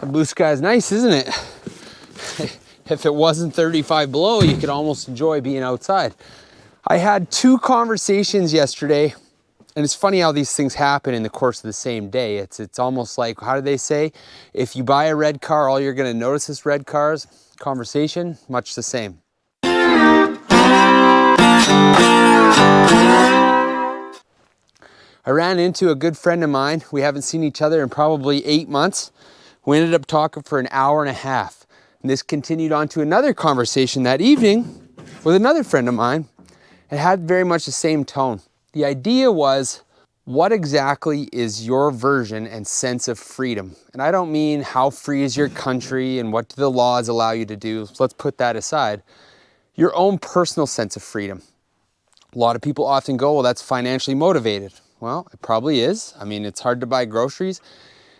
The blue sky is nice, isn't it? If it wasn't 35 below, you could almost enjoy being outside. I had 2 conversations yesterday, and it's funny how these things happen in the course of the same day. It's almost like, how do they say? If you buy a red car, all you're gonna notice is red cars. Conversation, much the same. I ran into a good friend of mine. We haven't seen each other in probably 8 months. We ended up talking for an hour and a half. And this continued on to another conversation that evening with another friend of mine. It had very much the same tone. The idea was, what exactly is your version and sense of freedom? And I don't mean how free is your country and what do the laws allow you to do. So let's put that aside. Your own personal sense of freedom. A lot of people often go, well, that's financially motivated. Well, it probably is. I mean, it's hard to buy groceries.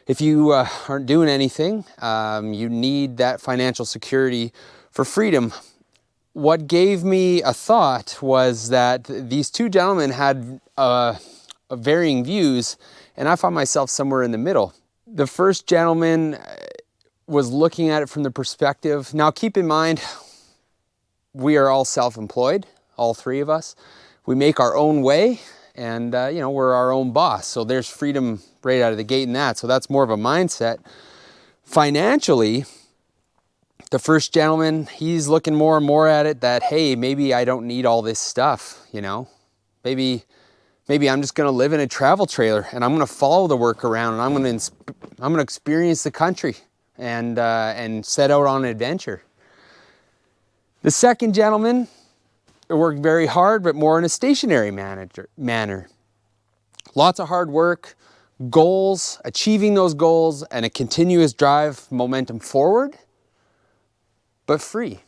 If you aren't doing anything, you need that financial security for freedom. What gave me a thought was that these 2 gentlemen had varying views, and I found myself somewhere in the middle. The first gentleman was looking at it from the perspective, now keep in mind, we are all self-employed, all 3 of us. We make our own way, and you know, we're our own boss. So there's freedom right out of the gate in that. So that's more of a mindset. Financially, the first gentleman, he's looking more and more at it that, hey, maybe I don't need all this stuff, you know. Maybe I'm just gonna live in a travel trailer and I'm gonna follow the work around and I'm gonna experience the country and set out on an adventure. The second gentleman, worked very hard, but more in a stationary manner. Lots of hard work, goals, achieving those goals, and a continuous drive, momentum forward, but free.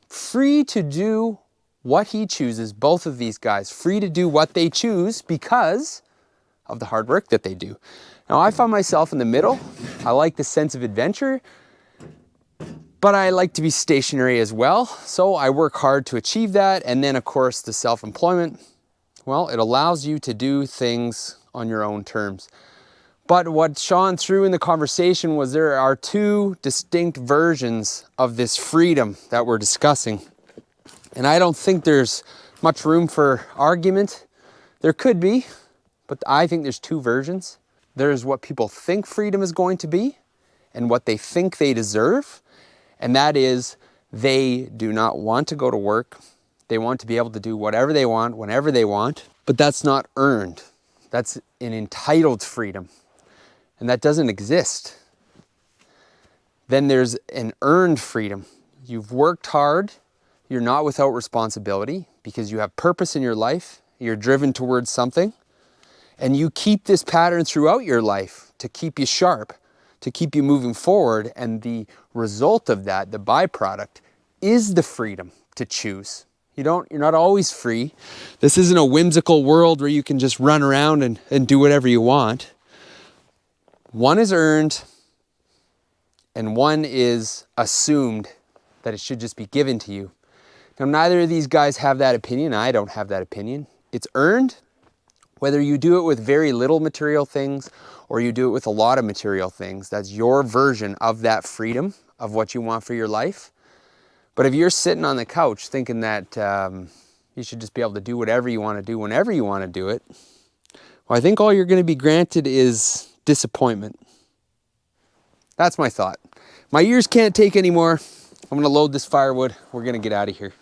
Free to do what he chooses, both of these guys, free to do what they choose because of the hard work that they do. Now, I found myself in the middle. I like the sense of adventure, but I like to be stationary as well. So I work hard to achieve that. And then of course the self-employment, well, it allows you to do things on your own terms. But what shone through in the conversation was there are 2 distinct versions of this freedom that we're discussing. And I don't think there's much room for argument. There could be, but I think there's 2 versions. There's what people think freedom is going to be and what they think they deserve. And that is, they do not want to go to work. They want to be able to do whatever they want, whenever they want, but that's not earned. That's an entitled freedom, and that doesn't exist. Then there's an earned freedom. You've worked hard, you're not without responsibility because you have purpose in your life, you're driven towards something, and you keep this pattern throughout your life to keep you sharp, to keep you moving forward, and the result of that, the byproduct, is the freedom to choose. You're not always free. This isn't a whimsical world where you can just run around and do whatever you want. One is earned, and one is assumed that it should just be given to you. Now, neither of these guys have that opinion. I don't have that opinion. It's earned, whether you do it with very little material things or you do it with a lot of material things. That's your version of that freedom of what you want for your life. But if you're sitting on the couch thinking that you should just be able to do whatever you want to do whenever you want to do it, well, I think all you're going to be granted is disappointment. That's my thought. My ears can't take anymore. I'm going to load this firewood. We're going to get out of here.